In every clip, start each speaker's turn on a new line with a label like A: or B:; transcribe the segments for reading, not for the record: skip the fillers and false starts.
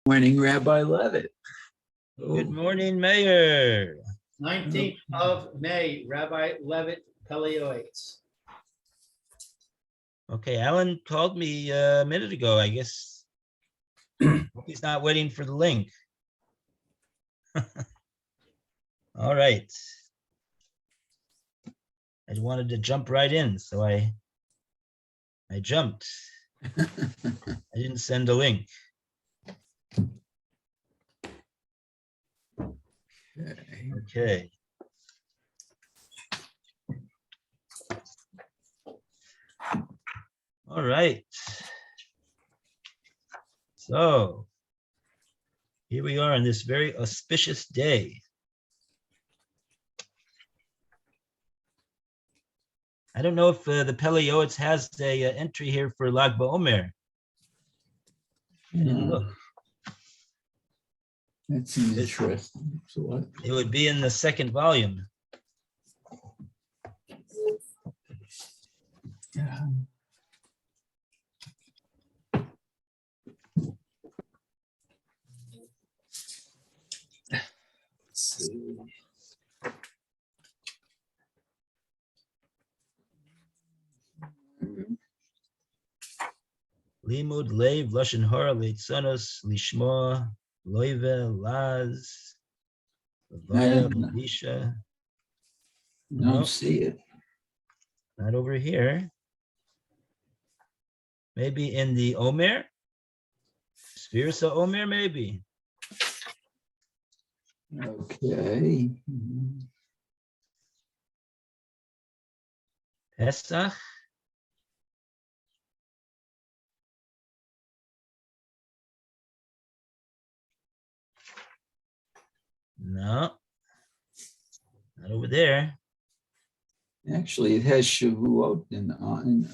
A: Morning, Rabbi Levitt.
B: Good morning, Mayor.
C: 19th of May, Rabbi Levitt, Pele, Yoetz.
B: Okay, Alan called me a minute ago. I guess hope he's not waiting for the link. All right. I wanted to jump right in, so I jumped. I didn't send a link. Okay. All right. So here we are on this very auspicious day. I don't know if the Pele Yoetz has a entry here for Lag BaOmer. I didn't look.
A: That seems interesting. So what?
B: It would be in the second volume.
A: Yeah. Let's see.
B: Limud Leiv Lashon Hara Leitzanos Lishma Loive Laz Levaya Lisha.
A: Don't see it.
B: Not over here. Maybe in the Omer? Sphirsa Omer, maybe.
A: Okay.
B: Pesach? No. Not over there.
A: Actually, it has Shavuot in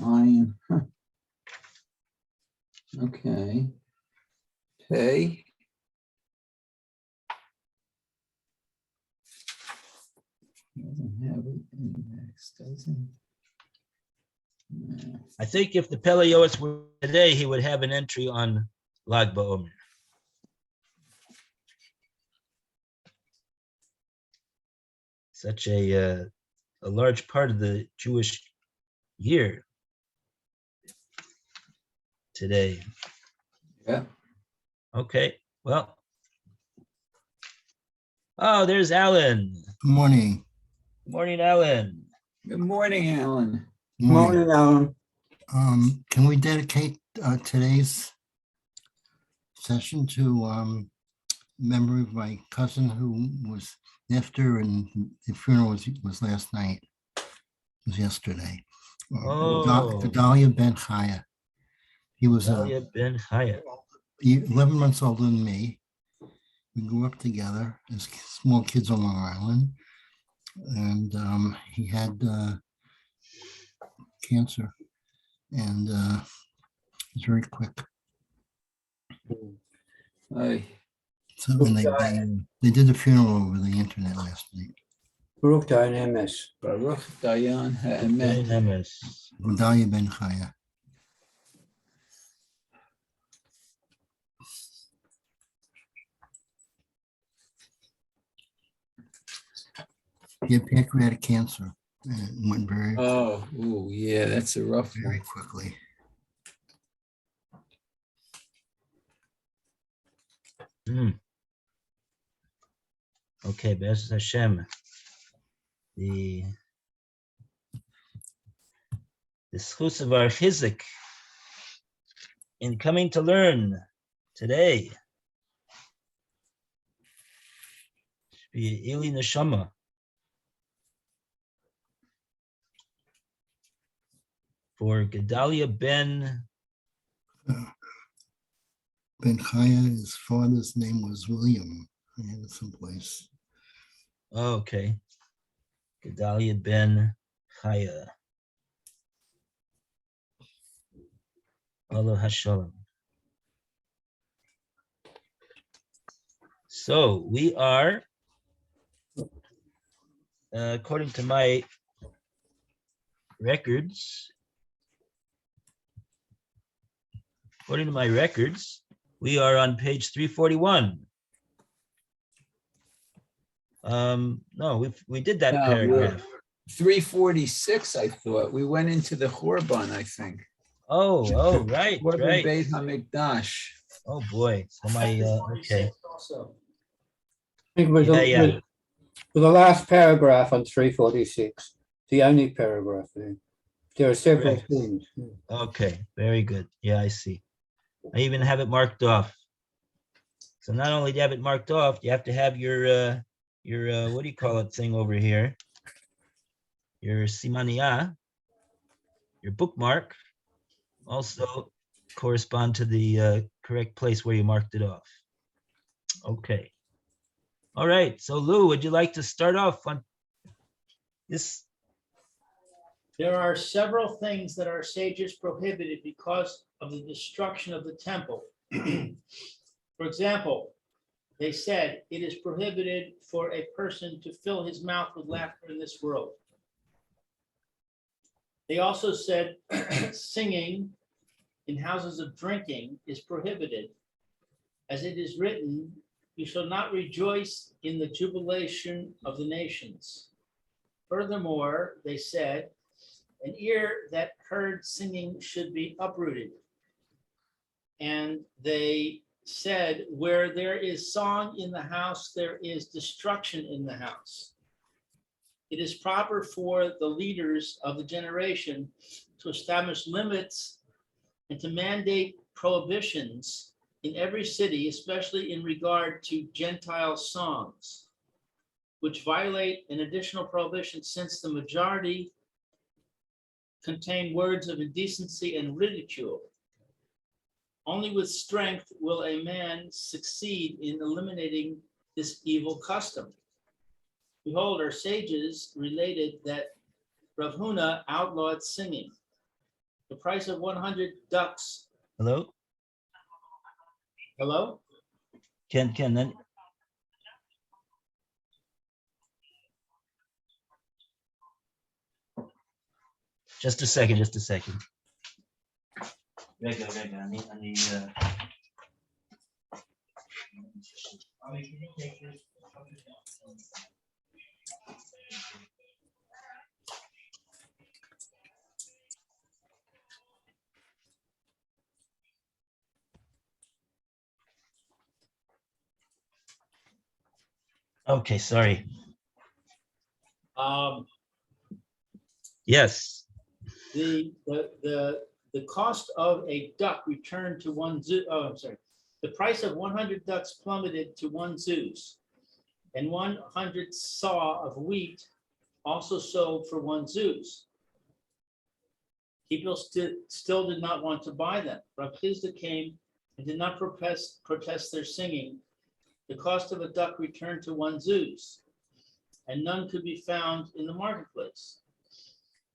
A: iron. Huh. Okay. Pay. Doesn't have it index, does it? No.
B: I think if the Pele Yoetz were today, he would have an entry on Lag BaOmer. Such a large part of the Jewish year today.
A: Yeah.
B: Okay, well. Oh, there's Alan.
D: Good morning.
B: Good morning, Alan.
A: Good morning, Alan.
D: Good morning.
A: Alan.
D: Can we dedicate today's session to memory of my cousin who was after, and the funeral was last night. It was yesterday.
B: Oh.
D: Gedalia Ben Chaya. He was
B: Gedalia Ben Chaya.
D: 11 months older than me. We grew up together as small kids on Long Island, and he had cancer, and it was very quick.
A: Hi.
D: So and they did the funeral over the internet last night.
A: Baruch Dayan HaEmes. Baruch Dayan HaEmes.
D: Gedalia Ben Chaya. He had pancreatic cancer, and it went very,
A: Oh, yeah, that's a rough
D: very
A: one.
D: quickly.
B: Okay, Be'ez Hashem. The schus of our chizik in coming to learn today. Should be Eli Neshama. For Gedalia Ben
D: Chaya, his father's name was William. I had it someplace.
B: Oh, okay. Gedalia Ben Chaya. Allah Hashalom. So we are, according to my records, We are on page 341. No, we did that
A: No,
B: paragraph.
A: 346, I thought. We went into the Chorban, I think.
B: Oh, right,
A: Chorban
B: right.
A: Beit HaMikdash.
B: Oh, boy. So my, okay.
C: Also,
E: I think with
B: Yeah,
E: the,
B: yeah.
E: with the last paragraph on 346, the only paragraph there. There are several
B: Correct.
E: things.
B: Okay, very good. Yeah, I see. I even have it marked off. So not only do you have it marked off, you have to have your what do you call it thing over here? Your simania, your bookmark, also correspond to the correct place where you marked it off. Okay. All right. So Lou, would you like to start off on this?
C: there are several things that our sages prohibited because of the destruction of the temple. For example, they said it is prohibited for a person to fill his mouth with laughter in this world. They also said singing in houses of drinking is prohibited, as it is written, "You shall not rejoice in the jubilation of the nations." Furthermore, they said, an ear that heard singing should be uprooted. And they said, where there is song in the house, there is destruction in the house. It is proper for the leaders of the generation to establish limits and to mandate prohibitions in every city, especially in regard to Gentile songs, which violate an additional prohibition since the majority contain words of indecency and ridicule. Only with strength will a man succeed in eliminating this evil custom. Behold, our sages related that Rav Huna outlawed singing. The price of 100 ducks.
B: Hello?
C: Hello?
B: Ken, then. Just a second. Okay, sorry. Yes.
C: The cost of a duck returned to one zoo. Oh, I'm sorry. The price of 100 ducks plummeted to one zuz, and 100 saw of wheat also sold for one zuz. People still did not want to buy them. Rav Chisda came and did not protest their singing. The cost of a duck returned to one zuz, and none could be found in the marketplace.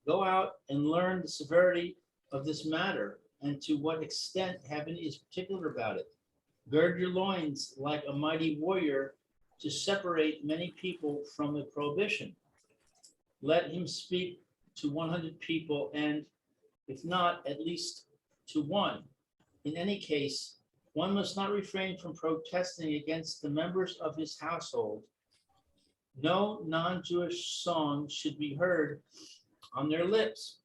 C: Go out and learn the severity of this matter and to what extent heaven is particular about it. Gird your loins like a mighty warrior to separate many people from the prohibition. Let him speak to 100 people, and if not, at least to one. In any case, one must not refrain from protesting against the members of his household. No non-Jewish song should be heard on their lips.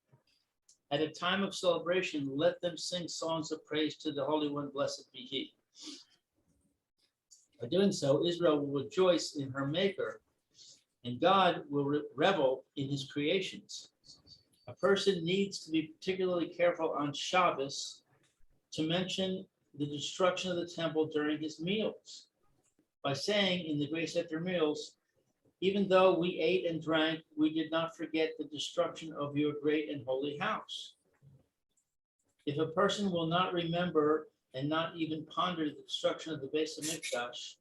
C: At a time of celebration, let them sing songs of praise to the Holy One, blessed be He. By doing so, Israel will rejoice in her Maker, and God will revel in His creations. A person needs to be particularly careful on Shabbos to mention the destruction of the temple during his meals, by saying in the grace after meals, even though we ate and drank, we did not forget the destruction of your great and holy house. If a person will not remember and not even ponder the destruction of the Beis HaMikdash,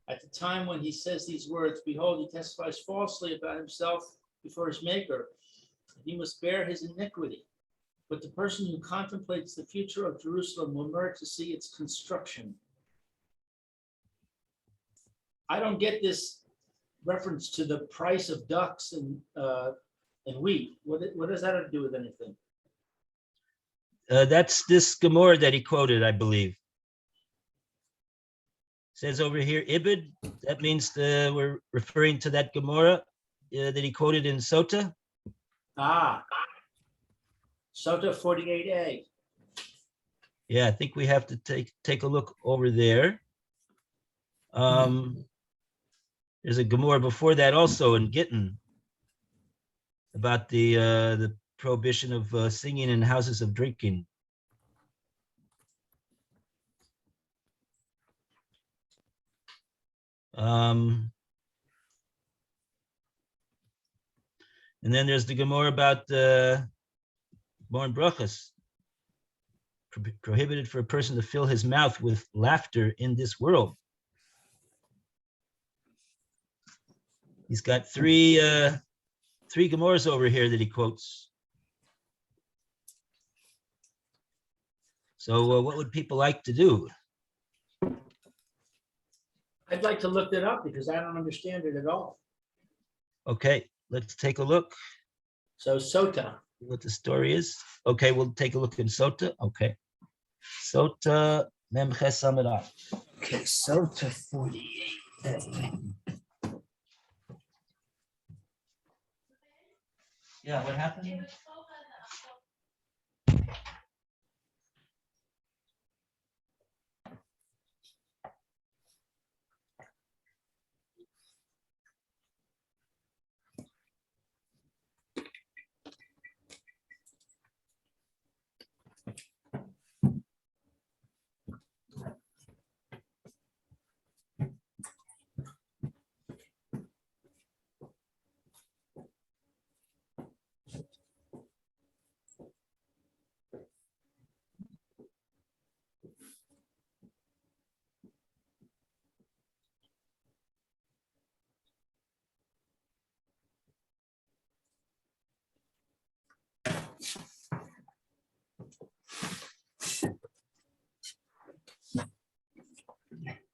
C: at the time when he says these words, behold, he testifies falsely about himself before his Maker. He must bear his iniquity. But the person who contemplates the future of Jerusalem will merit to see its construction. I don't get this reference to the price of ducks and wheat. What does that have to do with anything?
B: That's this Gemara that he quoted, I believe. Says over here, Ibid, that means we're referring to that Gemara that he quoted in Sota.
C: Ah. Sota 48a.
B: Yeah, I think we have to take a look over there. There's a Gemara before that also in Gittin about the prohibition of singing in houses of drinking. And then there's the Gemara about Born Brachas, prohibited for a person to fill his mouth with laughter in this world. He's got three Gemaras over here that he quotes. So what would people like to do?
C: I'd like to look that up because I don't understand it at all.
B: Okay, let's take a look.
C: So Sota.
B: What the story is. Okay, we'll take a look in Sota. Okay. Sota Mem Ches Amud Aleph.
C: Okay, Sota 48.
B: Yeah, what happened?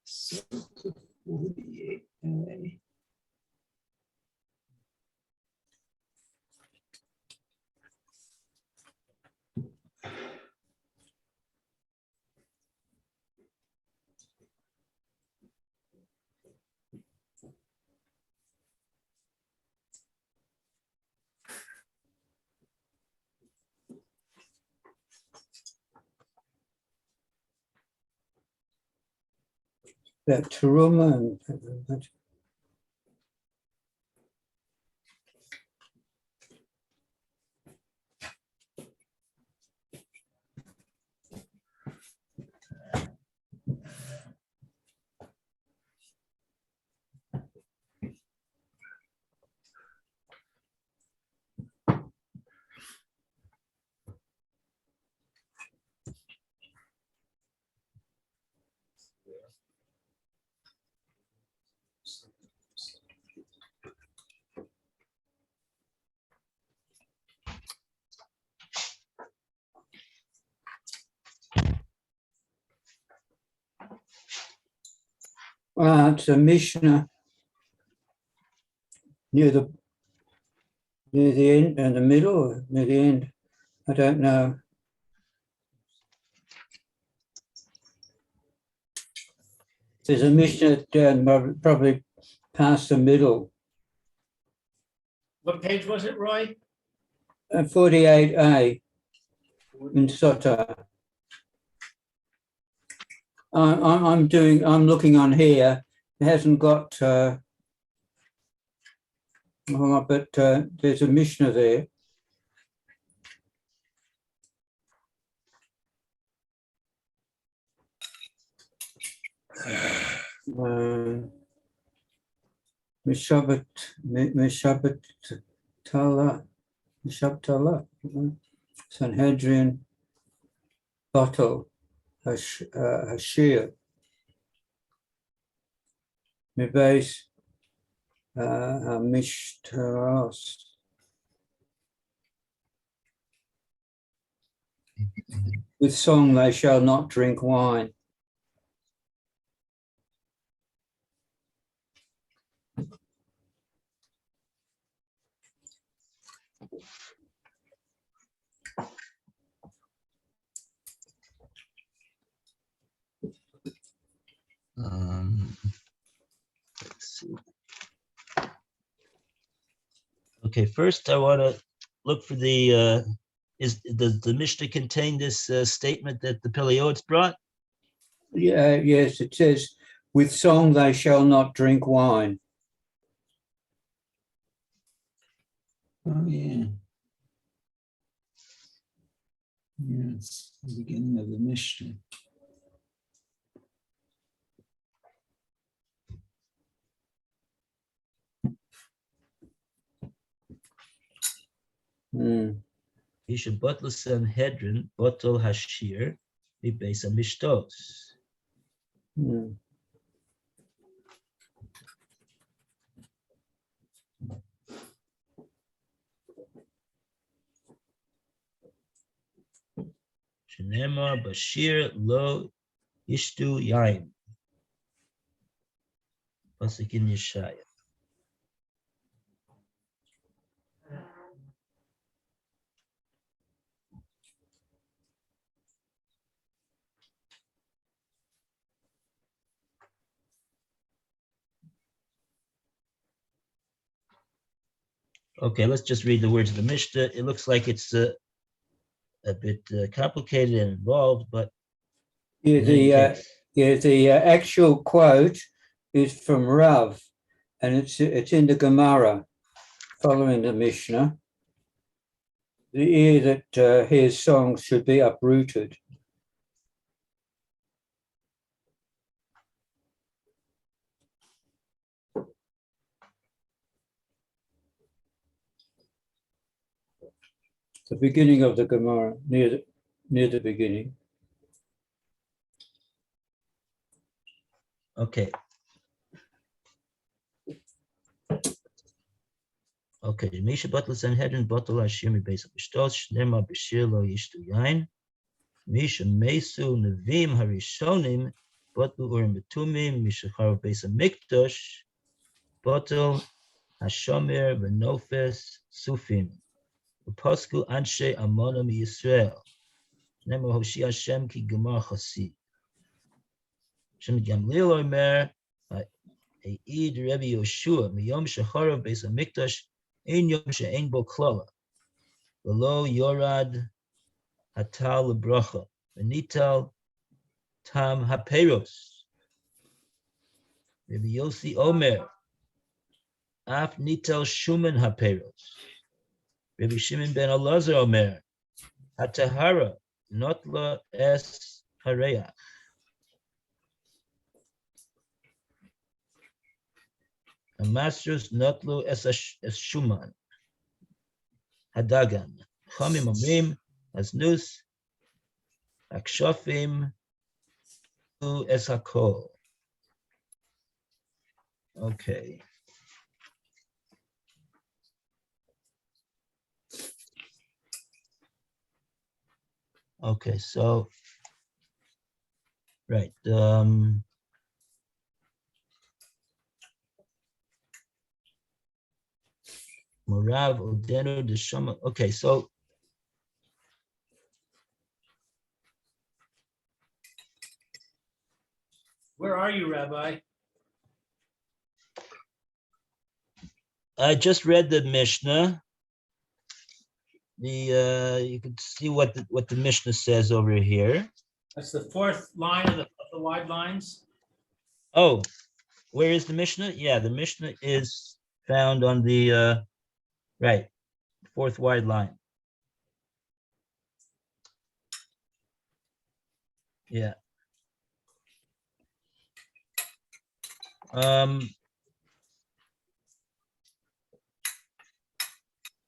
A: Sota 48a.
E: That Teruma and it's a Mishnah near the end and the middle, or near the end. I don't know. There's a Mishnah down probably past the middle.
C: What page was it, Roy?
E: 48a in Sota. I'm looking on here. It hasn't got, but there's a Mishnah there. Mishabbat Tala, Sanhedrin, Bottle, Hashir, Mibase, Mishtaros. With song they shall not drink wine.
B: Let's see. Okay, first I want to look for the, does the Mishnah contain this statement that the Pele Yoetz brought?
E: Yeah, yes, it says, with song they shall not drink wine.
A: Oh, yeah. Yes, the beginning of the Mishnah.
E: Hmm.
B: Isha Butler Sanhedrin, Botol Hashir, Beis Hamishtos.
E: Hmm.
B: Shenemar Bashir Lo Ishtu Yain. Pasuk in Yeshaya. Okay, let's just read the words of the Mishnah. It looks like it's a bit complicated and involved, but
E: Yeah,
B: in any case,
E: the actual quote is from Rav, and it's in the Gemara, following the Mishnah. The ear that hears songs should be uprooted. The beginning of the Gemara, near the beginning.
B: okay. Okay, Misha Butler Sanhedrin, Botol Hashir, Beis Hamishtos, Shenemar Bashir Lo Yishtu Yain. Misha Mesu Nevim Harishonim, Botol Urim Betumim, Misha Charav Beis Hamikdash, Botol Hashomer Benofes Sufim. Upasku Anshe Amonim Yisrael. Nemer Hoshi Hashem Ki Gemar Chasi. Shem Gamliel Omer, Eid Rebbe Yoshua, Miyom Shecharav Beis Hamikdash, Ein Yom She'ein Bo Klala. V'lo Yorad Hatal Lebracha, V'nital Tam HaPeiros. Rebbe Yossi Omer, Af Nital Shuman HaPeiros. Rebbe Shimon ben Elazar Omer, Hatahara, Notla Es Hareach. Amastros Notlu Es Shuman. Hadagan. Chamim Omrim, Aznus, Akshofim, Es Hakol. Okay. Okay, so, right. Morav Odeno de Shama. Okay, so
C: Where are you, Rabbi?
B: I just read the Mishnah. You can see what the Mishnah says over here.
C: That's the fourth line of the wide lines.
B: Oh, where is the Mishnah? Yeah, the Mishnah is found on the right, fourth wide line. Yeah. So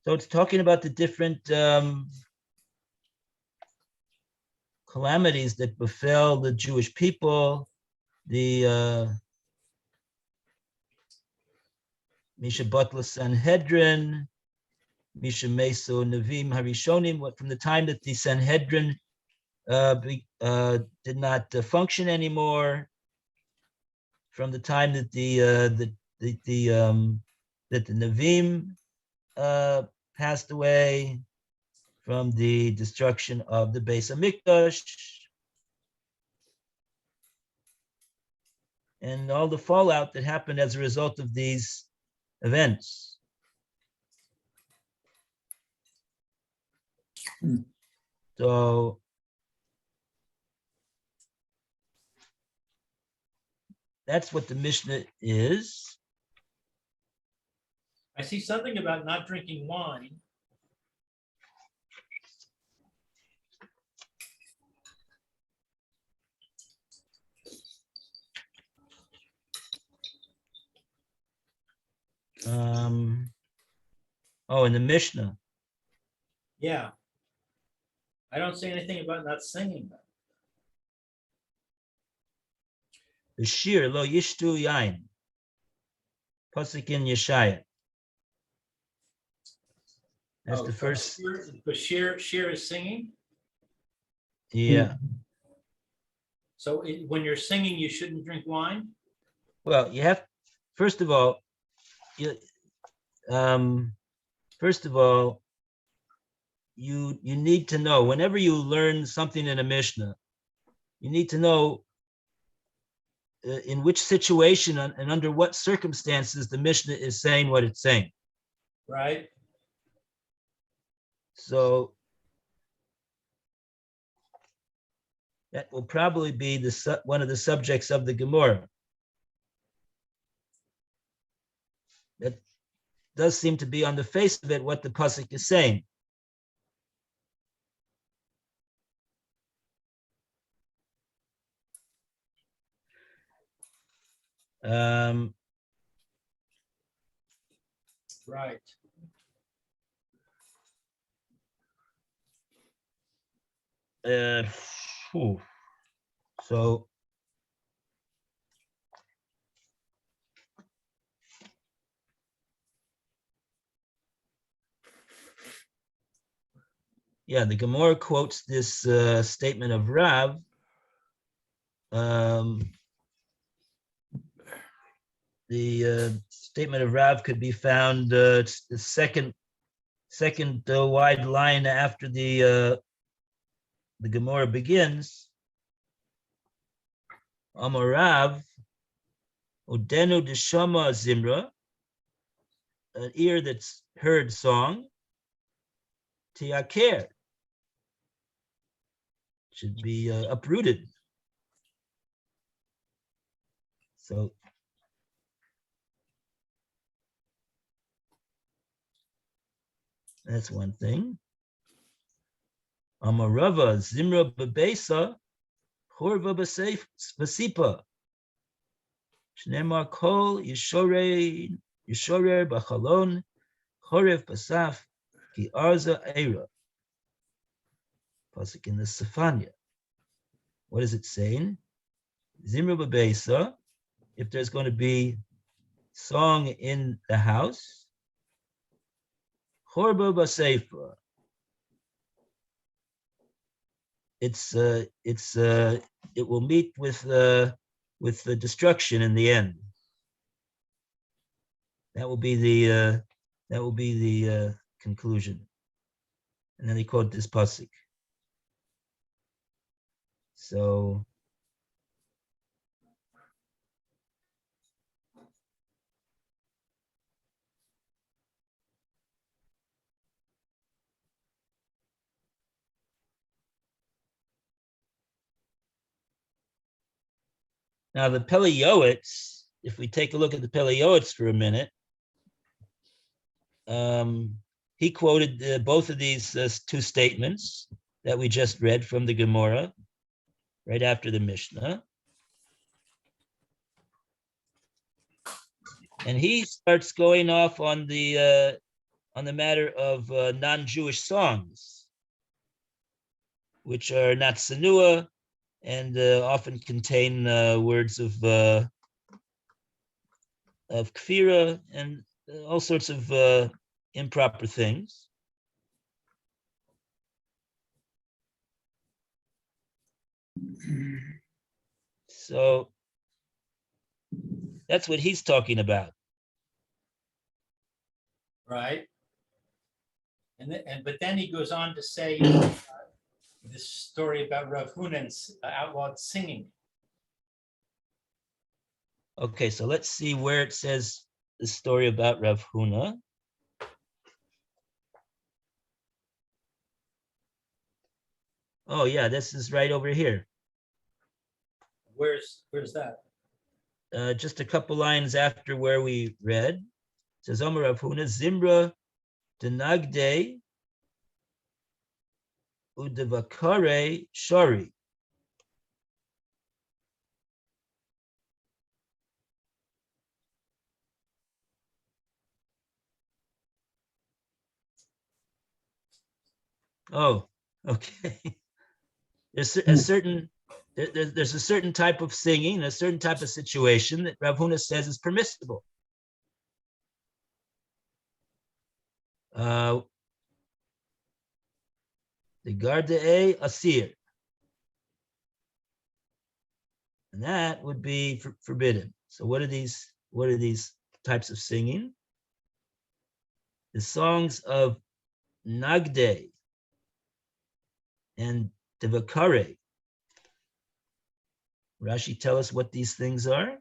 B: it's talking about the different calamities that befell the Jewish people, the Misha Butler Sanhedrin, Misha Meso Nevim Harishonim, from the time that the Sanhedrin did not function anymore, from the time that the Nevim passed away, from the destruction of the Beis Hamikdash, and all the fallout that happened as a result of these events. So that's what the Mishnah is.
C: I see something about not drinking wine.
B: Oh, in the Mishnah.
C: Yeah. I don't see anything about not singing.
B: The Shir lo yishtu yain. Pasuk in Yeshaya. That's the first.
C: Shir is singing.
B: Yeah.
C: So when you're singing, you shouldn't drink wine.
B: Well, you have, first of all, you need to know, whenever you learn something in a Mishnah, you need to know in which situation and under what circumstances the Mishnah is saying what it's saying.
C: Right.
B: So that will probably be one of the subjects of the Gemara. That does seem to be on the face of it what the pasuk is saying.
C: Right.
B: So yeah, the Gemara quotes this statement of Rav. The statement of Rav could be found it's the second wide line after the Gemara begins. Amar Rav, Udenu deshama zimra, an ear that's heard song, tiaker, should be uprooted. So that's one thing. Amarava zimra bebesa, chorva basipa. Shneimar kol yishorer b'chalon, chorev basaf ki arza eira. Pasuk in the Sefania. What is it saying? Zimra bebesa, if there's going to be song in the house, chorba basefa. It will meet with the destruction in the end. That will be the conclusion. And then they quote this pasuk. So now the Pele Yoetz, if we take a look at the Pele Yoetz for a minute, he quoted both of these two statements that we just read from the Gemara, right after the Mishnah. And he starts going off on the matter of non-Jewish songs, which are not sanua and often contain words of kfira and all sorts of improper things. So that's what he's talking about.
C: Right. But then he goes on to say this story about Rav Hunan's outlawed singing.
B: Okay, so let's see where it says the story about Rav Huna. Oh yeah, this is right over here.
C: Where's that?
B: Just a couple lines after where we read. It says Omer Rav Huna Zimra Denagde Udavakare Shori. Oh, okay. There's a certain there's a certain type of singing, a certain type of situation that Rav Huna says is permissible. The Gardae Asir. And that would be forbidden. So what are these types of singing? The songs of Nagde and Devakare. Rashi, tell us what these things are.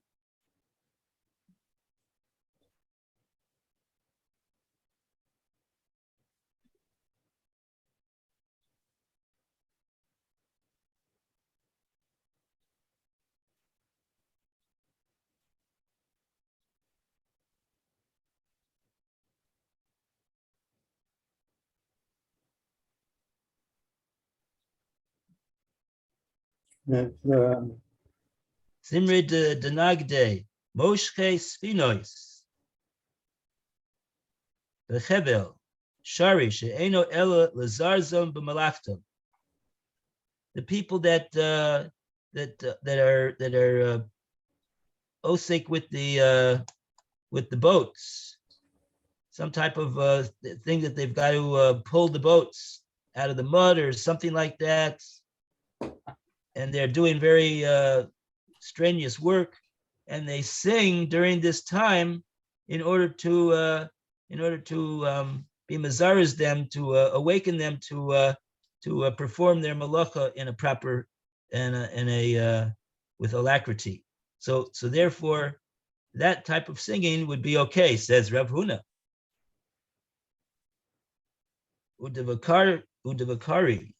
B: Simre de Nagde, Moshke Sphinois, Bechevel, Shari, She'eno Ela Lazarzom B'malachtom. The people that are osik with the boats, some type of thing that they've got to pull the boats out of the mud or something like that, and they're doing very strenuous work, and they sing during this time in order to be mazaris them, to awaken them to perform their malacha in a proper with alacrity. So therefore, that type of singing would be okay, says Rav Huna. Udavakari.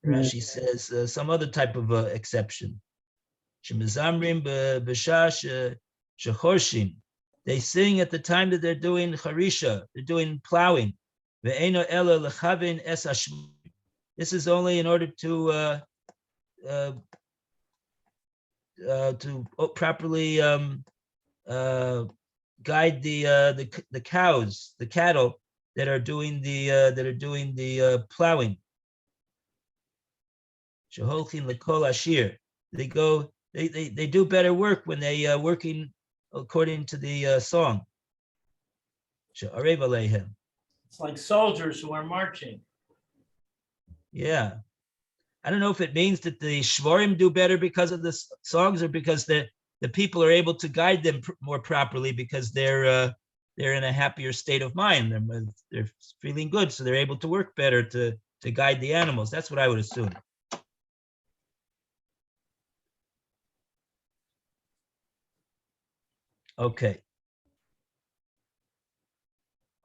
B: Rashi says some other type of exception. Shemizamrim b'shash shechorshim. They sing at the time that they're doing charisha, they're doing plowing. Ve'eno ela lechavin es hashmim. This is only in order to properly guide the cows, the cattle that are doing the plowing. Sheholchin lekol ashir. They do better work when they working according to the song. She'arev aleihem.
C: It's like soldiers who are marching.
B: Yeah. I don't know if it means that the shvorim do better because of the songs, or because the people are able to guide them more properly because they're in a happier state of mind. They're feeling good, so they're able to work better to guide the animals. That's what I would assume. Okay.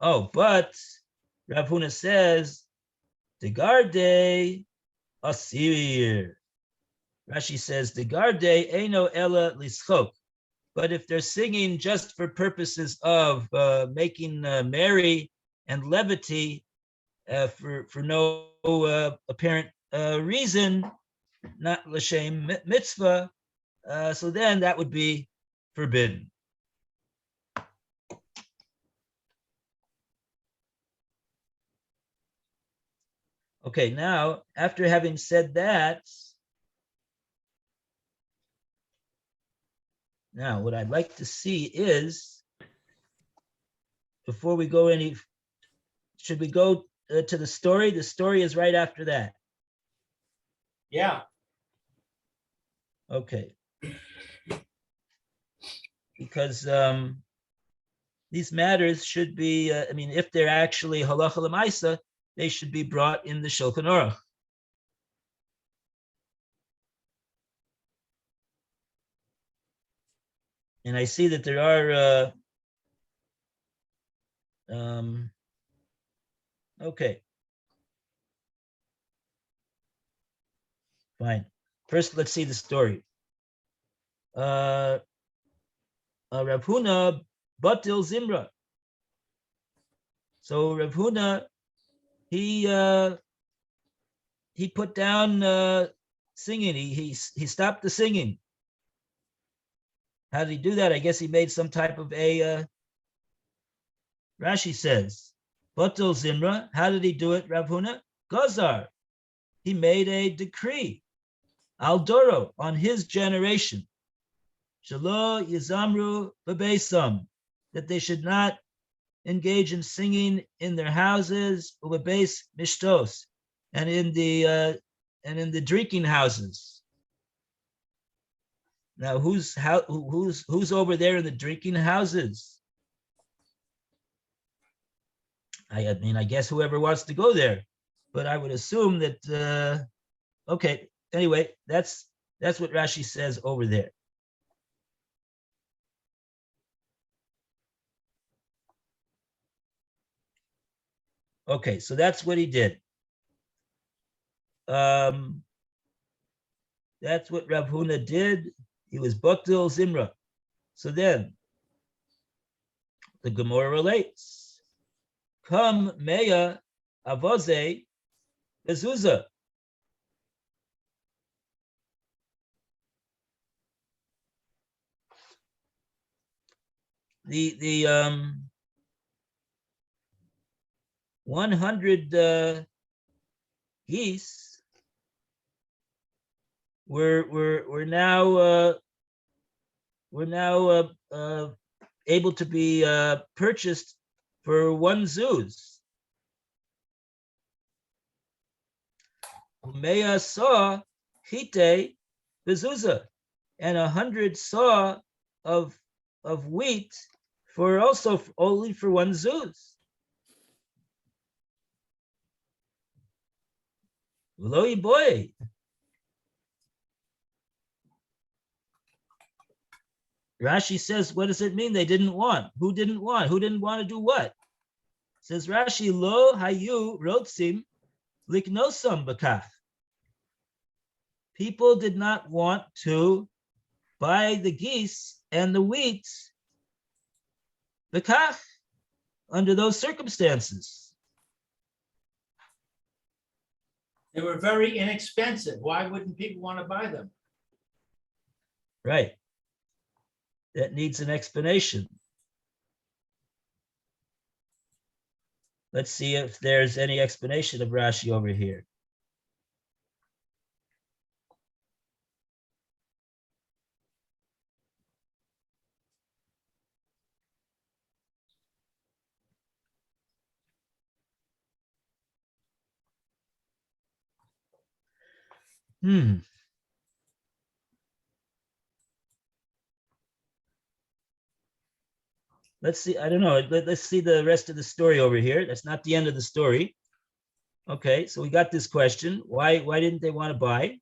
B: Oh, but Rav Huna says, Degarde Asir. Rashi says, Degarde Eino Ella Lischok. But if they're singing just for purposes of making merry and levity for no apparent reason, not l'shem mitzvah, so then that would be forbidden. Okay, now, after having said that, now what I'd like to see is, before we go any, should we go to the story? The story is right after that.
C: Yeah.
B: Okay. Because these matters should be, if they're actually halacha l'maisa, they should be brought in the Shulchan Aruch. And I see that there are, okay. Fine. First, let's see the story. Rav Huna batil Zimra. So Rav Huna, he put down singing. He stopped the singing. How did he do that? I guess he made some type of a. Rashi says, batil Zimra. How did he do it, Rav Huna? Gazar. He made a decree. Al Doro, on his generation, Shalo Yizamru Babesam, that they should not engage in singing in their houses, Ubabes Mishtos, and in the drinking houses. Now, who's over there in the drinking houses? I mean, I guess whoever wants to go there, but I would assume that. Okay. Anyway, that's what Rashi says over there. Okay, so that's what he did. That's what Rav Huna did. He was Batil Zimra. So then, the Gemara relates. Come Meya Avoze Mezuzah. The 100 geese were now able to be purchased for one zuz. Umeya saw hite bezuza, and 100 saw of wheat for also only for one zuz. V'lo boy. Rashi says, what does it mean they didn't want? Who didn't want? Who didn't want to do what? Says Rashi, lo hayu rotzim liknosam bakach. People did not want to buy the geese and the wheat bakach under those circumstances.
C: They were very inexpensive. Why wouldn't people want to buy them?
B: Right. That needs an explanation. Let's see if there's any explanation of Rashi over here. Let's see. I don't know. Let's see the rest of the story over here. That's not the end of the story. Okay, so we got this question. Why didn't they want to buy?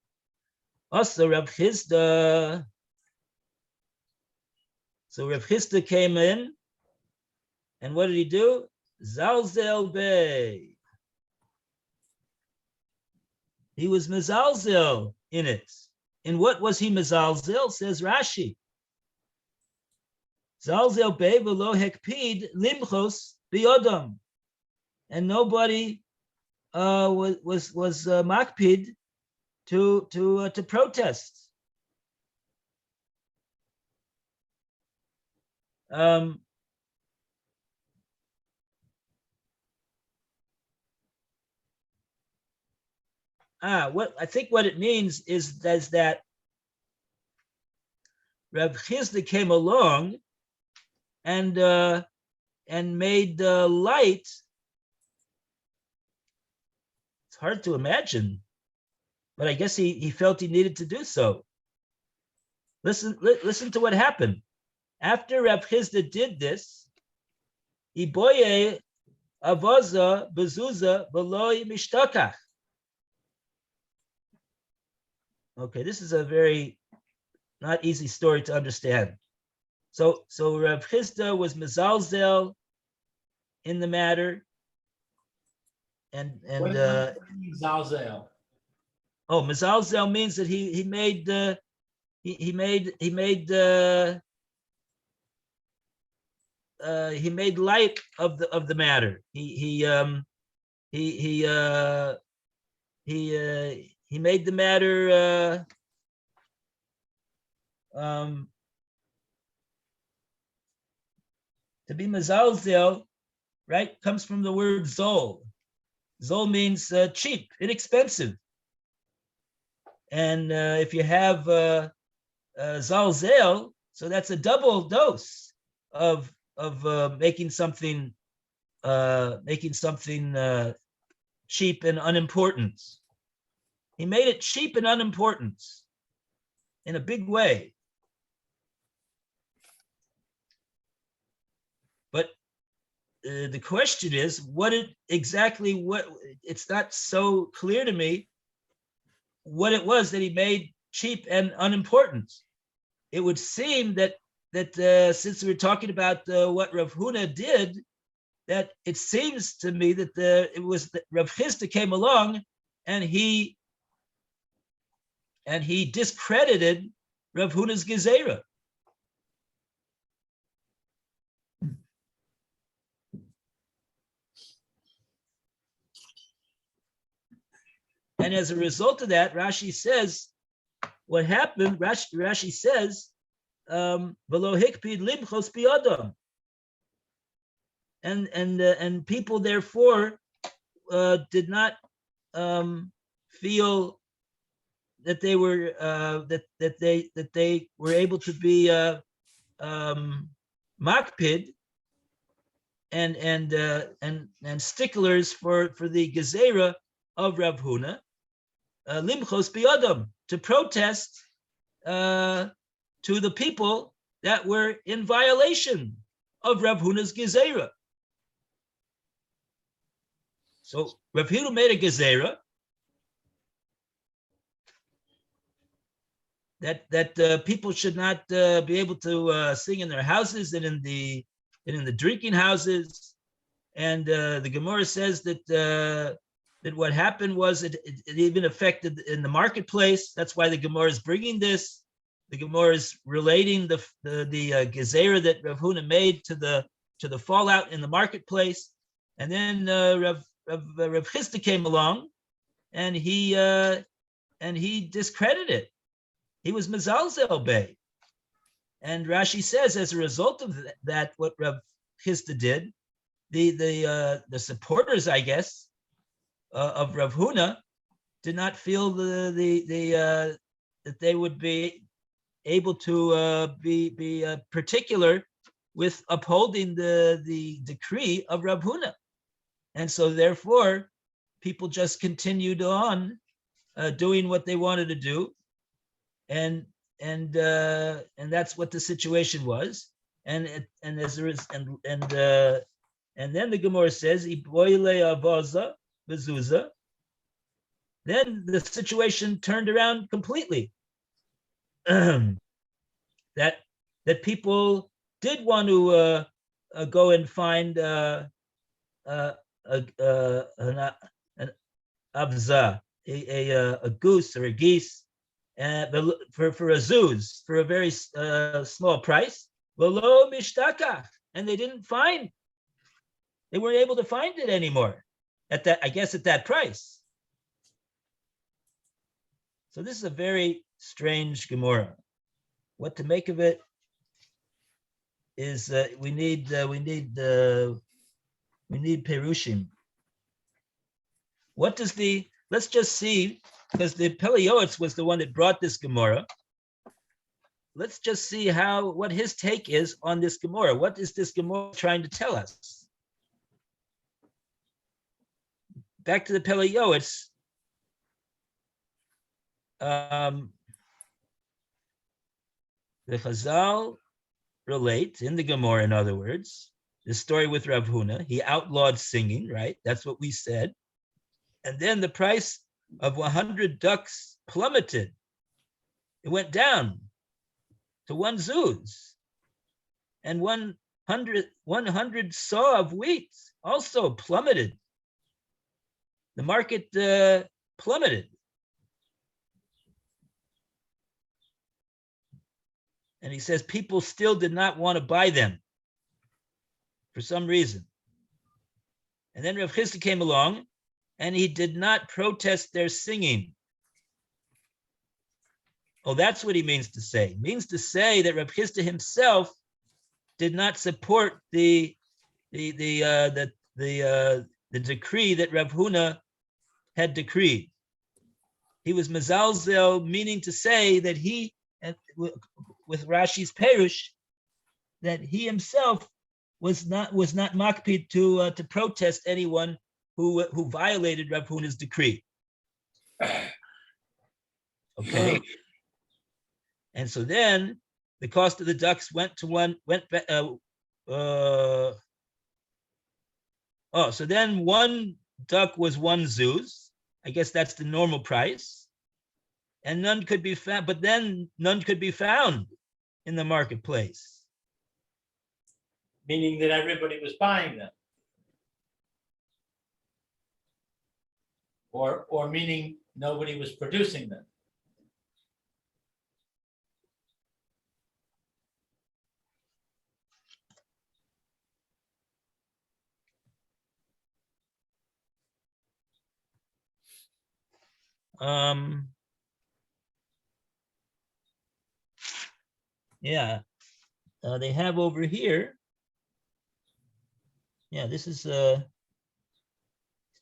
B: Also, Rav Chisda. So Rav Chisda came in, and what did he do? Zalzel Bey. He was mezalzel in it. In what was he mezalzel? Says Rashi. Zalzel Bey v'lo hekpid limchos biyodam, and nobody was makpid to protest. What I think what it means is that Rav Chisda came along and made light. It's hard to imagine, but I guess he felt he needed to do so. Listen to what happened. After Rav Chisda did this, Iboye Avaza Bezuza Beloy Mishtakach. Okay, this is a very not easy story to understand. So Rav Chisda was mezalzel in the matter, and
C: What does Zalzel?
B: mezalzel means that he made light of the matter. He made the matter to be mezalzel, right? Comes from the word zol. Zol means cheap, inexpensive. And if you have zalzel, so that's a double dose of making something cheap and unimportant. He made it cheap and unimportant in a big way. But the question is, it's not so clear to me what it was that he made cheap and unimportant. It would seem that since we're talking about what Rav Huna did, that it seems to me that it was that Rav Chisda came along and he discredited Rav Huna's gezerah. And as a result of that, Rashi says, what happened, Rashi says, v'lo hikpid limchos biyadam. And people therefore did not feel that they were that they were able to be makpid and sticklers for the gezerah of Rav Huna, limchos biyadam, to protest to the people that were in violation of Rav Huna's gezerah. So Rav Huna made a gezerah that people should not be able to sing in their houses and in the drinking houses, and the Gemara says that what happened was it even affected in the marketplace. That's why the Gemara is bringing this. The Gemara is relating the gezerah that Rav Huna made to the fallout in the marketplace, and then Rav Chisda came along, and he discredited it. He was mezalzel bey, and Rashi says as a result of that, what Rav Chisda did, the supporters, I guess, of Rav Huna did not feel that they would be able to be particular with upholding the decree of Rav Huna, and so therefore people just continued on doing what they wanted to do, and that's what the situation was, and as there is and then the Gemara says iboile avaza bezuza. Then the situation turned around completely. that people did want to go and find an avza, a goose or a geese, for a zuz, for a very small price. V'lo mishtakach, and they weren't able to find it anymore at that price. So this is a very strange Gemara. What to make of it is we need perushim. What does let's just see, because the Pele Yoetz was the one that brought this Gemara. Let's just see what his take is on this Gemara. What is this Gemara trying to tell us? Back to the Pele Yoetz. The Chazal relate in the Gemara, in other words, the story with Rav Huna. He outlawed singing, right? That's what we said. And then the price of 100 ducks plummeted. It went down to one zuz. and 100 saw of wheat also plummeted. The market plummeted. And he says people still did not want to buy them for some reason. And then Rav Chisda came along and he did not protest their singing. Oh, that's what he means to say. He means to say that Rav Chisda himself did not support the decree that Rav Huna had decreed. He was mezalzel, meaning to say that he, with Rashi's Perush, that he himself was not makpid to protest anyone who violated Rav Huna's decree. Okay, and so then the cost of the ducks went to so then one duck was 1 zuz. I guess that's the normal price, and none could be found. But then none could be found in the marketplace.
C: Meaning that everybody was buying them. Or meaning nobody was producing them.
B: Yeah, they have over here. Yeah, this is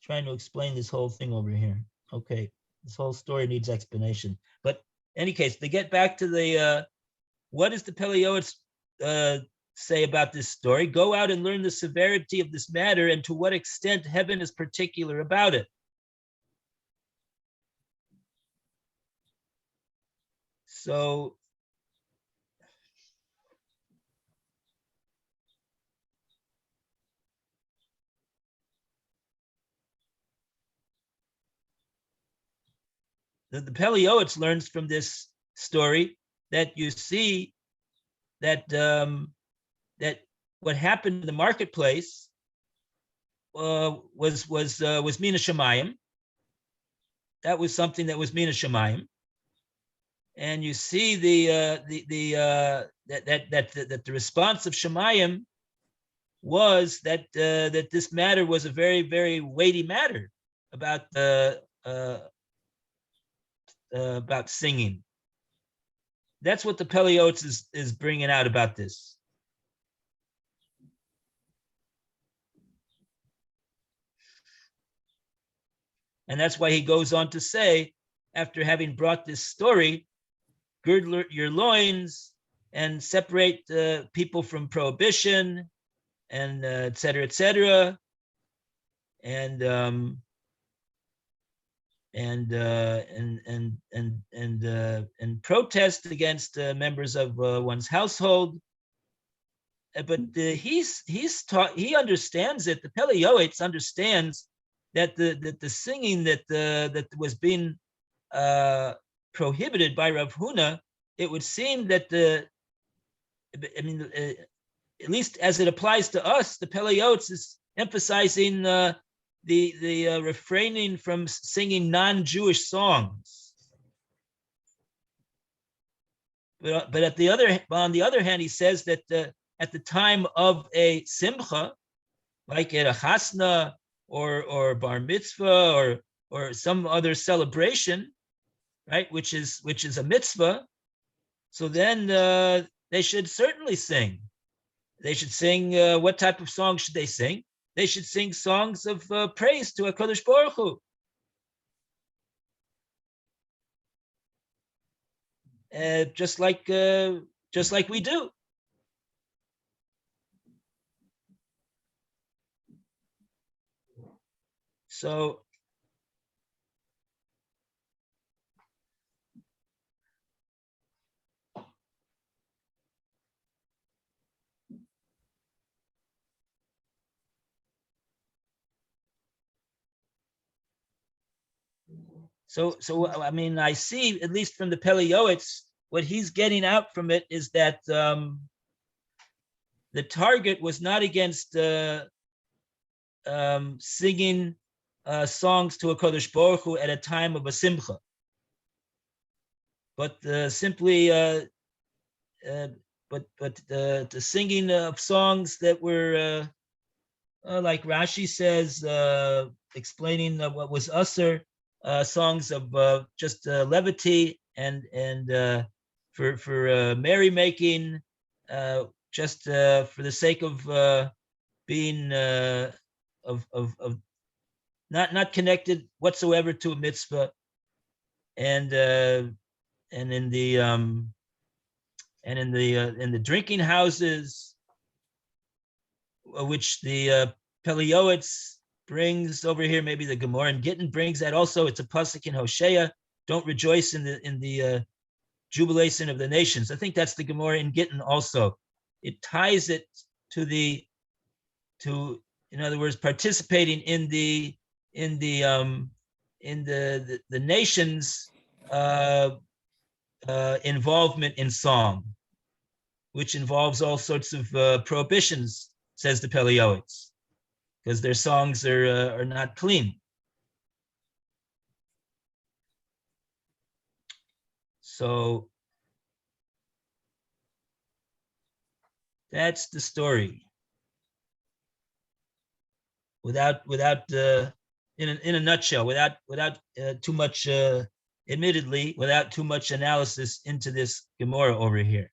B: trying to explain this whole thing over here. Okay, this whole story needs explanation. But in any case, they get back to the what does the Pele Yoetz say about this story? Go out and learn the severity of this matter and to what extent heaven is particular about it. So the Pele Yoetz learns from this story that you see that that what happened in the marketplace was mina shamayim. That was something that was mina shamayim, and you see that the response of shamayim was that that this matter was a very, very weighty matter about singing. That's what the Pele Yoetz is bringing out about this. And that's why he goes on to say, after having brought this story, gird your loins and separate people from prohibition, and et cetera, and protest against members of one's household. But he's taught, he understands it. The Pele Yoetz understands that the singing that was being prohibited by Rav Huna, it would seem that at least as it applies to us, the Pele Yoetz is emphasizing the refraining from singing non-Jewish songs. But on the other hand, he says that at the time of a simcha, like at a chasna or bar mitzvah or some other celebration, right, which is a mitzvah, so then they should certainly sing. They should sing. What type of song should they sing? They should sing songs of praise to HaKadosh Baruch Hu. Just like we do. So I mean, I see, at least from the Pele Yoetz, what he's getting out from it is that the target was not against singing songs to a Kodesh Baruch Hu at a time of a simcha, but simply, but the singing of songs that were like Rashi says, explaining what was usher, songs of just levity and for merrymaking, just for the sake of being of not connected whatsoever to a mitzvah, and in the in the drinking houses, which the Pele Yoetz brings over here, maybe the Gemara and Gittin brings that also. It's a pasuk in Hosea. Don't rejoice in the jubilation of the nations. I think that's the Gemara in Gittin also. It ties it to in other words, participating in the nation's involvement in song, which involves all sorts of prohibitions, says the Pele Yoetz, because their songs are not clean. So that's the story. Without in a nutshell, without too much, admittedly, without too much analysis into this Gemara over here,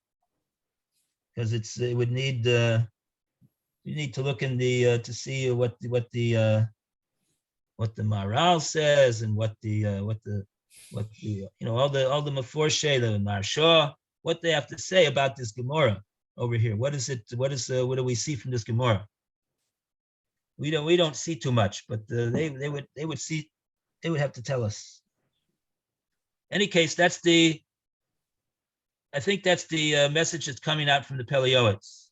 B: because it would need you need to look in the to see what the Maharal says, and what the all the Meforshe, the Maharsha, what they have to say about this Gemara over here. What do we see from this Gemara? We don't see too much, but they would have to tell us. Any case, I think that's the message that's coming out from the Pele Yoetz.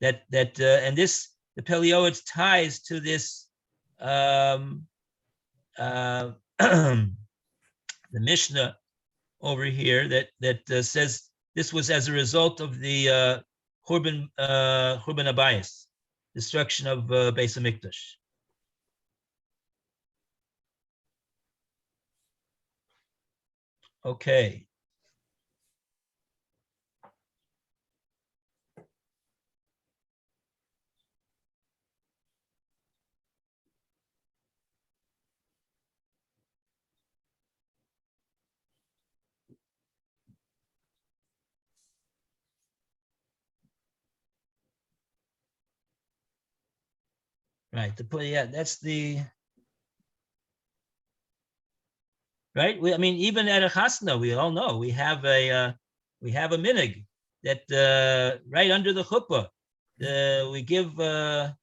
B: That and this, the Pele Yoetz ties to this the Mishnah over here that says this was as a result of the Churban Abayis, destruction of Beis Hamikdash. Okay. Right. That's the right. I mean, even at a chasna, we all know we have a minig that right under the chuppah, we give the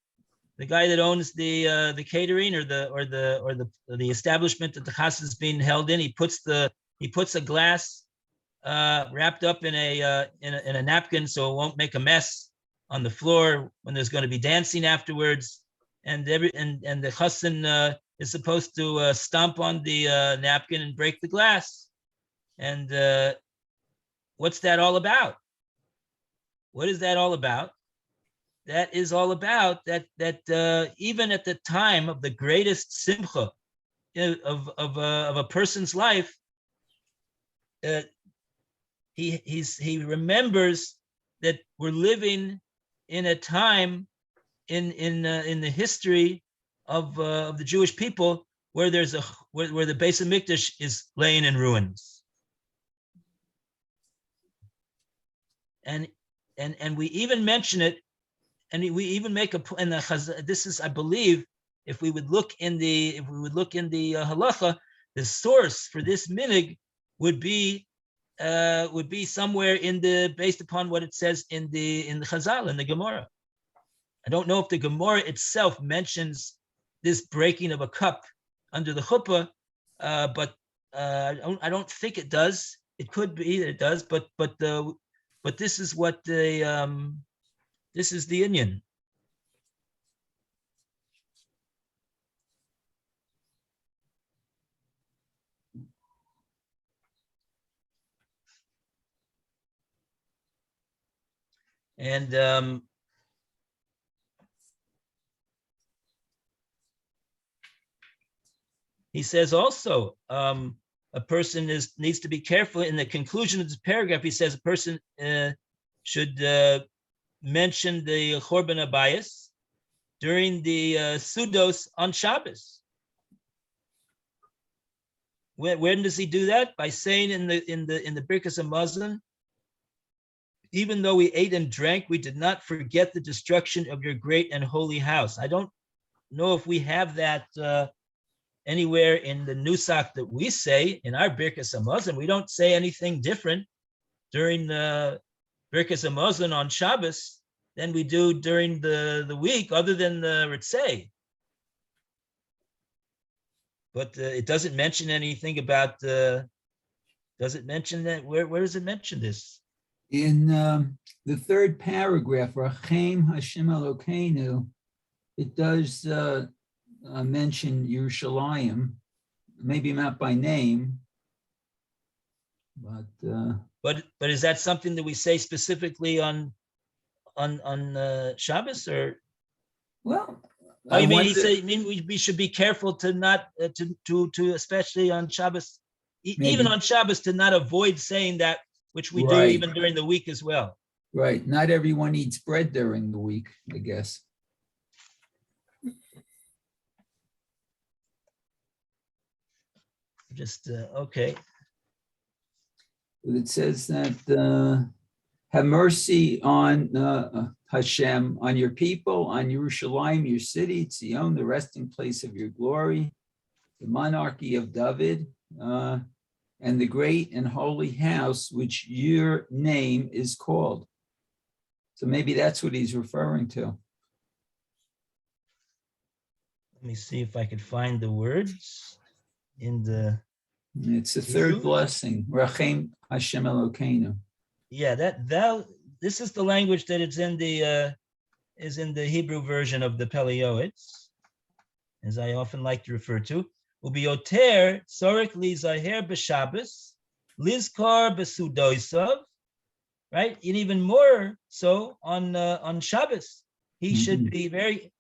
B: guy that owns the catering or the establishment that the chasna is being held in. He puts a glass wrapped up in a napkin so it won't make a mess on the floor when there's going to be dancing afterwards. And the chassan is supposed to stomp on the napkin and break the glass. And what's that all about? What is that all about? That is all about that even at the time of the greatest simcha of a person's life, he remembers that we're living in a time in the history of the Jewish people where where the Beis Hamikdash is laying in ruins, and we even mention it, and we even make and this is, I believe, if we would look in the halacha, the source for this minig would be somewhere based upon what it says in the Chazal, in the Gemara. I don't know if the Gemara itself mentions this breaking of a cup under the chuppah, but I don't think it does. It could be that it does, but this is what this is the Inyan. And he says also, a person needs to be careful. In the conclusion of this paragraph, he says a person should mention the Chorban Abayis during the Sudos on Shabbos. When does he do that? By saying in the Birkas Hamazon, even though we ate and drank, we did not forget the destruction of your great and holy house. I don't know if we have that anywhere in the Nusach that we say in our Birkas Hamazon. We don't say anything different during the Birkas Hamazon on Shabbos than we do during the week, other than the Ritzei. But it doesn't mention anything about. Does it mention that? Where does it mention this?
A: In the third paragraph, Rachem Hashem Elokeinu, it does mention Yerushalayim, maybe not by name, but
B: is that something that we say specifically on Shabbos, or?
A: Well,
B: Oh, you mean we should be careful to not to especially on Shabbos, even on Shabbos, to not avoid saying that, which we do even during the week as well.
A: Right. Not everyone eats bread during the week, I guess.
B: Just okay.
A: It says that have mercy on Hashem, on your people, on Yerushalayim, your city, Tzion, the resting place of your glory, the monarchy of David, and the great and holy house which your name is called. So maybe that's what he's referring to.
B: Let me see if I could find the words in the.
A: It's the third blessing, Rachem Hashem Elokeinu.
B: Yeah, this is the language that it's in the Hebrew version of the Pele Yoetz, as I often like to refer to. Ubioter tzorich li zaher b'Shabbos, lizkar b'sudoisav, right? And even more so on Shabbos, he should be very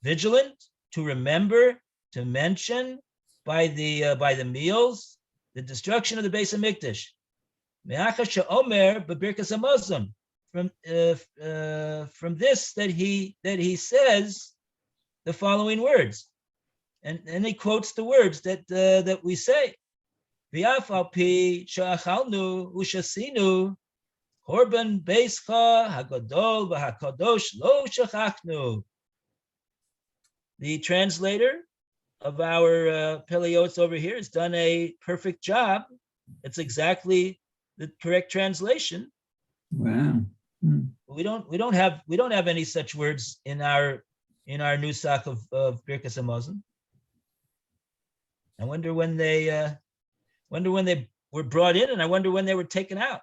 B: vigilant to remember to mention by the meals the destruction of the Beis Hamikdash. Me'achar she'omer b'Birkas Hamazon. From this that he says the following words, and he quotes the words that we say. V'af al pi she'achalnu u'shasinu korban beischa hagadol v'hakadosh lo shachachnu. The translator of our Pele Yoetz over here has done a perfect job. It's exactly the correct translation.
A: Wow.
B: We don't have any such words in our nusach of Birkas Hamazon. I wonder when they were brought in, and I wonder when they were taken out.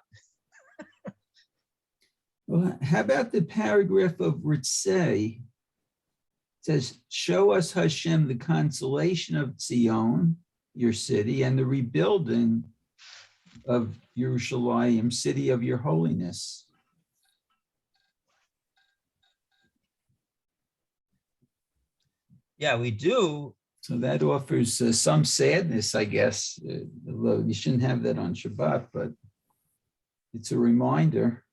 A: Well, how about the paragraph of Ritzei? It says, show us Hashem the consolation of Tzion, your city, and the rebuilding of Yerushalayim, city of your holiness.
B: Yeah, we do.
A: So that offers some sadness, I guess, although you shouldn't have that on Shabbat, but it's a reminder.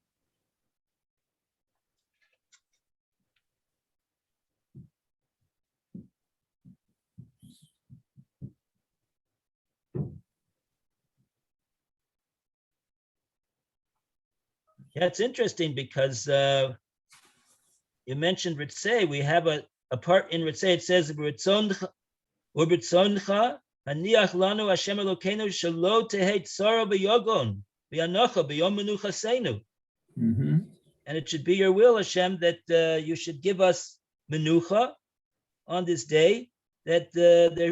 B: Yeah, it's interesting because you mentioned Ritzei. We have a part in Ritzei. It says, "U'britzoncha haniach lanu Hashem Elokeinu shelo tehei tzara b'yogon v'yanocha b'yom menuchaseinu." And it should be your will, Hashem, that you should give us menucha on this day. That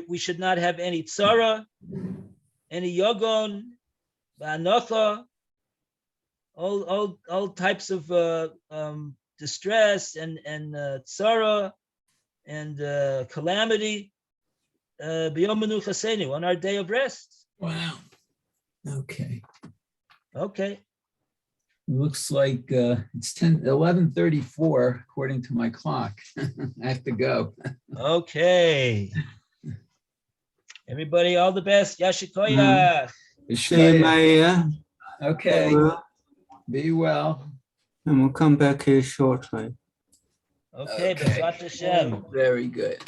B: we should not have any tzara, any yogon, v'yanocha. All types of distress and tzara and calamity b'yom menuchaseinu, on our day of rest.
A: Wow. Okay. Looks like it's 11:34 according to my clock. I have to go.
B: Okay. Everybody, all the best. Yashikoya.
E: See you, Mayor.
A: Okay, be well.
E: And we'll come back here shortly.
B: Okay,
A: Okay.
B: B'ezrat Hashem.
A: Very good.